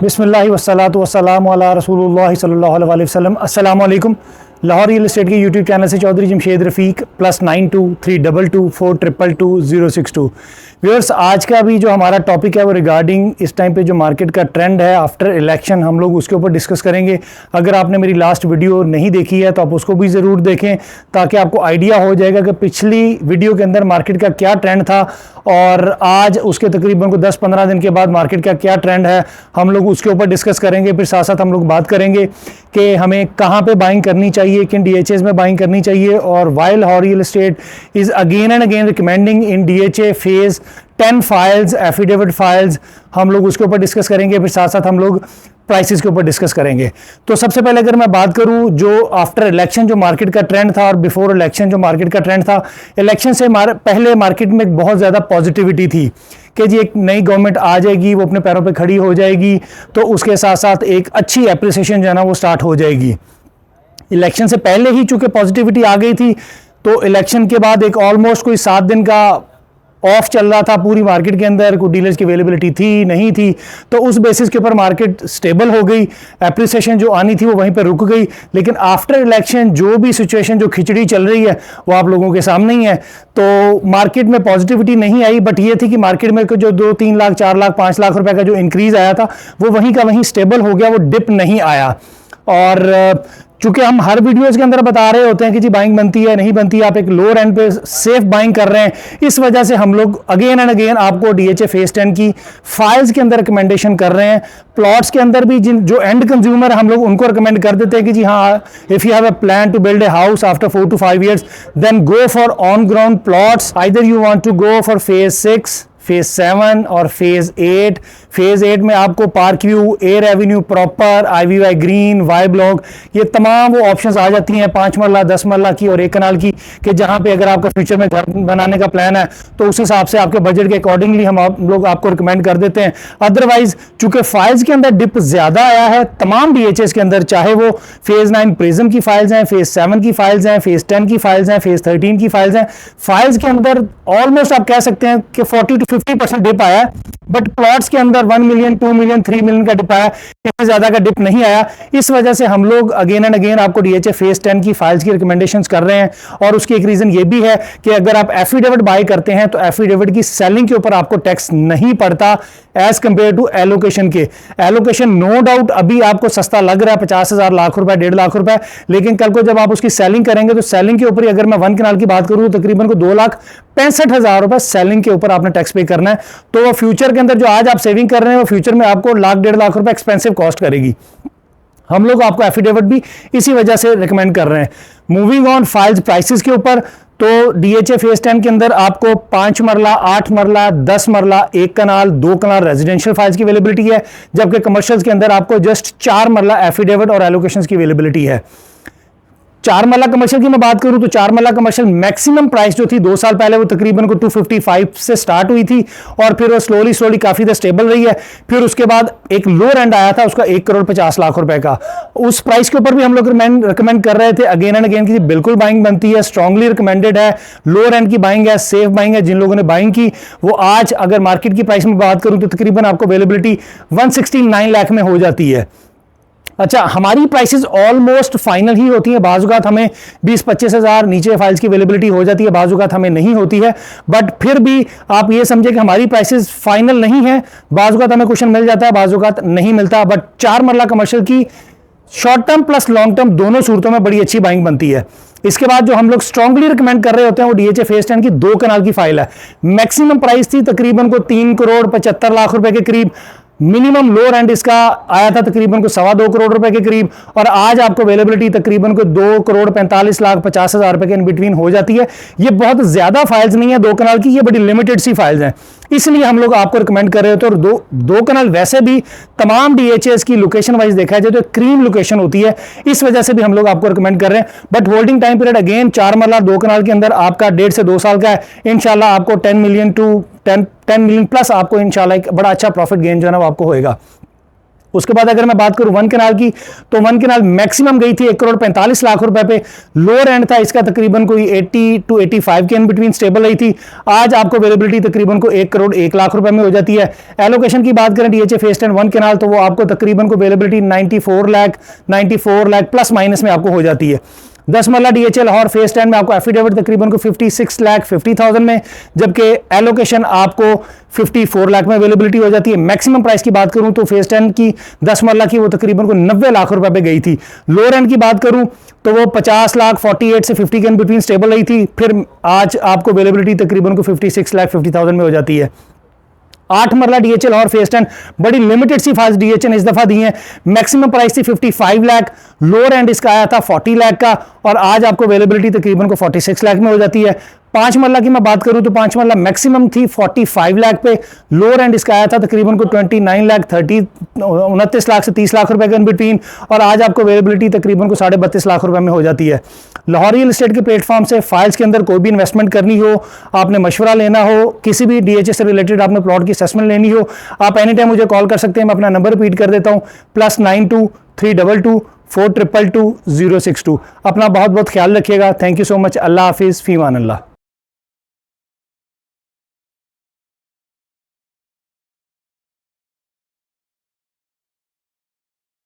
बिस्मिल्लाहि वस्सलातु वस्सलामु अला रसूलुल्लाहि सल्लल्लाहु अलैहि वसल्लम। अस्सलाम वालेकुम। लाहौर रियल एस्टेट के यूट्यूब चैनल से चौधरी जमशेद रफ़ीक +9232224062। व्यूअर्स, आज का भी जो हमारा टॉपिक है वो रिगार्डिंग इस टाइम पे जो मार्केट का ट्रेंड है आफ्टर इलेक्शन, हम लोग उसके ऊपर डिस्कस करेंगे। अगर आपने मेरी लास्ट वीडियो नहीं देखी है तो आप उसको भी ज़रूर देखें ताकि आपको आइडिया हो जाएगा कि पिछली वीडियो के अंदर मार्केट का क्या ट्रेंड था और आज उसके तकरीबन को 10-15 दिन के बाद मार्केट का क्या ट्रेंड है, हम लोग उसके ऊपर डिस्कस करेंगे। फिर साथ साथ हम लोग बात करेंगे कि हमें कहाँ पे बाइंग करनी चाहिए, किन DHAs में बाइंग करनी चाहिए। और while Lahore real estate is again and again recommending in DHA phase 10 files, affidavit files, हम लोग उसके ऊपर डिस्कस करेंगे। फिर साथ साथ हम लोग प्राइसेस के ऊपर डिस्कस करेंगे। तो सबसे पहले अगर मैं बात करूं जो आफ्टर इलेक्शन जो मार्केट का ट्रेंड था और बिफोर इलेक्शन जो मार्केट का ट्रेंड था, इलेक्शन से पहले मार्केट में बहुत ज़्यादा पॉजिटिविटी थी कि जी एक नई गवर्नमेंट आ जाएगी, वो अपने पैरों पे खड़ी हो जाएगी, तो उसके साथ साथ एक अच्छी एप्रिसिएशन जो है ना वो स्टार्ट हो जाएगी। इलेक्शन से पहले ही चूंकि पॉजिटिविटी आ गई थी, तो इलेक्शन के बाद एक ऑलमोस्ट कोई 7 दिन का ऑफ चल रहा था पूरी मार्केट के अंदर, कोई डीलर्स की अवेलेबिलिटी थी नहीं थी, तो उस बेसिस के ऊपर मार्केट स्टेबल हो गई, एप्रिसिएशन जो आनी थी वो वहीं पर रुक गई। लेकिन आफ्टर इलेक्शन जो भी सिचुएशन जो खिचड़ी चल रही है वो आप लोगों के सामने ही है। तो मार्केट में पॉजिटिविटी नहीं आई, बट ये थी कि मार्केट में जो 2-3 लाख 4 लाख 5 लाख रुपए का जो इंक्रीज आया था वो वहीं का वहीं स्टेबल हो गया, वो डिप नहीं आया। और चूंकि हम हर वीडियोस के अंदर बता रहे होते हैं कि जी बाइंग बनती है नहीं बनती है, आप एक लोअर एंड पे सेफ बाइंग कर रहे हैं, इस वजह से हम लोग अगेन एंड अगेन आपको DHA फेज 10 की फाइल्स के अंदर रिकमेंडेशन कर रहे हैं। प्लॉट्स के अंदर भी जिन जो एंड कंज्यूमर हम लोग उनको रिकमेंड कर देते हैं कि जी हाँ, if you have a plan to build a house after 4 to 5 years, then go for on ground plots. Either you want to go for phase 6, phase 7 और फेज 8। फेज 8 में आपको park view, air avenue proper, IVY green, Y block, ये तमाम वो options आ जाती हैं 5 मरला 10 मरला की और 1 कनाल की, कि जहां पे अगर आपका फ्यूचर में घर बनाने का प्लान है तो उस हिसाब से आपके बजट के अकॉर्डिंगली हम लोग आपको रिकमेंड कर देते हैं। अदरवाइज चूंकि फाइल्स के अंदर डिप ज्यादा आया है तमाम DHAs के अंदर, चाहे वो फेज 9 प्रिज्म की फाइल्स हैं, फेज 7 की फाइल्स हैं, फेज 10 की फाइल्स हैं, फेज 13 की फाइल्स हैं, फाइल्स के अंदर ऑलमोस्ट आप कह सकते हैं कि 40 to 50% डिप आया है। बट प्लॉट्स के अंदर 1 मिलियन 2 मिलियन 3 मिलियन का डिप आया, इससे ज्यादा का डिप नहीं आया। इस वजह से हम लोग अगेन एंड अगेन आपको DHA फेज 10 की फाइल्स की रिकमेंडेशंस कर रहे हैं। और उसकी एक रीजन ये भी है कि अगर आप एफिडेविट बाय करते हैं तो एफिडेविट की सेलिंग के ऊपर आपको टैक्स नहीं पड़ता एज कंपेयर टू एलोकेशन के। एलोकेशन नो डाउट अभी आपको सस्ता लग रहा है, 50,000 लाख रुपए 1.5 लाख रुपए, लेकिन कल को जब आप उसकी सेलिंग करेंगे तो सेलिंग के ऊपर अगर मैं 1 कनाल की बात करूं तो तकरीबन को 2,65,000 रुपए सेलिंग के ऊपर आपने टैक्स पे करना है। तो वो फ्यूचर के अंदर जो आज आप सेविंग कर रहे हैं वो फ्यूचर में आपको 1,00,000-1.5 लाख रुपए एक्सपेंसिव कॉस्ट करेगी। हम लोग आपको एफिडेविट भी इसी वजह से रिकमेंड कर रहे हैं। मूविंग ऑन फाइल्स प्राइसेस के ऊपर, तो DHA फेज 10 के अंदर आपको 5 मरला 8 मरला 10 मरला 1 कनाल 2 कनाल रेजिडेंशियल फाइल्स की अवेलेबिलिटी है, जबकि कमर्शियल्स के अंदर आपको जस्ट 4 मरला एफिडेविट और एलोकेशंस की अवेलेबिलिटी है। 4 मरला कमर्शियल की मैं बात करूं तो 4 मरला कमर्शियल मैक्सिमम प्राइस जो थी 2 साल पहले वो तकरीबन को 255 से स्टार्ट हुई थी और फिर वो स्लोली काफी देर स्टेबल रही है। फिर उसके बाद एक लोअर एंड आया था उसका 1,50 लाख रुपए का, उस प्राइस के ऊपर भी हम लोग रिकमेंड कर रहे थे अगेन एंड अगेन कि बिल्कुल बाइंग बनती है, स्ट्रांगली रिकमेंडेड है, लोअर एंड की बाइंग है, सेफ बाइंग है। जिन लोगों ने बाइंग की वो आज अगर मार्केट की प्राइस में बात करूं तो तकरीबन आपको अवेलेबिलिटी 169 लाख में हो जाती है। अच्छा, हमारी प्राइसेस ऑलमोस्ट फाइनल ही होती है, बाजुकात हमें 20-25 हज़ार नीचे फाइल्स की अवेलेबिलिटी हो जाती है, बाजुकात हमें नहीं होती है। बट फिर भी आप ये समझे कि हमारी प्राइसेस फाइनल नहीं है, बाजुकात हमें क्वेश्चन मिल जाता है, बाजुकात नहीं मिलता। बट 4 मरला कमर्शियल की short term plus long term दोनों सूरतों में बड़ी अच्छी बाइंग बनती है। इसके बाद जो हम लोग स्ट्रांगली रिकमेंड कर रहे होते हैं वो DHA फेज 10 की 2 कनाल की फाइल है। मैक्सिमम प्राइस थी तकरीबन को 3,75 लाख रुपए के करीब, मिनिमम लोअर एंड इसका आया था तकरीबन को 2.25 करोड़ रुपए के करीब, और आज आपको अवेलेबिलिटी तकरीबन को 2,45,50,000 रुपए के इन बिटवीन हो जाती है। ये बहुत ज्यादा फाइल्स नहीं है 2 कनाल की, ये बड़ी लिमिटेड सी फाइल्स हैं, इसलिए हम लोग आपको रिकमेंड कर रहे होते हैं। और दो कनाल वैसे भी तमाम DHAs की लोकेशन वाइज देखा जाए तो क्रीम लोकेशन होती है, इस वजह से भी हम लोग आपको रिकमेंड कर रहे हैं। But holding time period again 4 मरला 2 कनाल के अंदर आपका 1.5 से 2 साल का है। इंशाल्लाह आपको 10 मिलियन प्लस आपको इंशाल्लाह एक बड़ा अच्छा प्रॉफिट गेन जो है ना वो आपको होएगा। उसके बाद अगर मैं बात करूं वन कैनाल की, तो वन कैनाल मैक्सिमम गई थी 1,45 करोड़ रुपए पे, लोअर एंड था इसका तकरीबन कोई 80 to 85 के इन बिटवीन स्टेबल रही थी। आज आपको अवेलेबिलिटी तकरीबन को 1,01,00,000 रुपए में हो जाती है। एलोकेशन की बात करें डीएचए फेज 10 वन कैनाल, तो वो आपको तकरीबन को अवेलेबिलिटी 94 लाख प्लस माइनस में आपको हो जाती है। 10 मरला डीएचए लाहौर फेज 10 में आपको एफिडेविट तकरीबन को 56,50,000 में, जबकि एलोकेशन आपको 54 लाख में अवेलेबिलिटी हो जाती है। मैक्सिमम प्राइस की बात करूं तो फेज 10 की 10 मरला की वो तकरीबन को 90 लाख रुपए पे गई थी। लोअर एंड की बात करूं तो वो 50 लाख 48 से 50 के इन बिटवीन स्टेबल रही थी, फिर आज आपको अवेलेबिलिटी तकरीबन को 56,50,000 में हो जाती है। 8 मरला डीएचए लाहौर फेज 10 बड़ी लिमिटेड सी फास्ट डीएचए ने इस दफा दी है। मैक्सिमम प्राइस थी 55 लाख, लोअर एंड इसका आया था 40 लाख का, और आज आपको अवेलेबिलिटी तकरीबन को 46 लाख में हो जाती है। 5 मरला की मैं बात करूं तो 5 मरला मैक्सिमम थी 45 लाख पे, लोअर एंड इसका आया था तकरीबन को 29 लाख 29 लाख से 30 लाख रुपए के इन बिटवीन, और आज आपको अवेलेबिलिटी तकरीबन को 32.5 लाख रुपए में हो जाती है। लाहौर रियल एस्टेट के प्लेटफॉर्म से फाइल्स के अंदर कोई भी इन्वेस्टमेंट करनी हो, आपने मशवरा लेना हो, किसी भी डीएचए से रिलेटेड आपने प्लॉट की असेसमेंट लेनी हो, आप एनी टाइम मुझे कॉल कर सकते हैं। मैं अपना नंबर रिपीट कर देता हूँ, +92 322 422 062। अपना बहुत बहुत ख्याल रखिएगा। Thank you so much. अल्लाह हाफिज़, फ़ी अमान अल्लाह।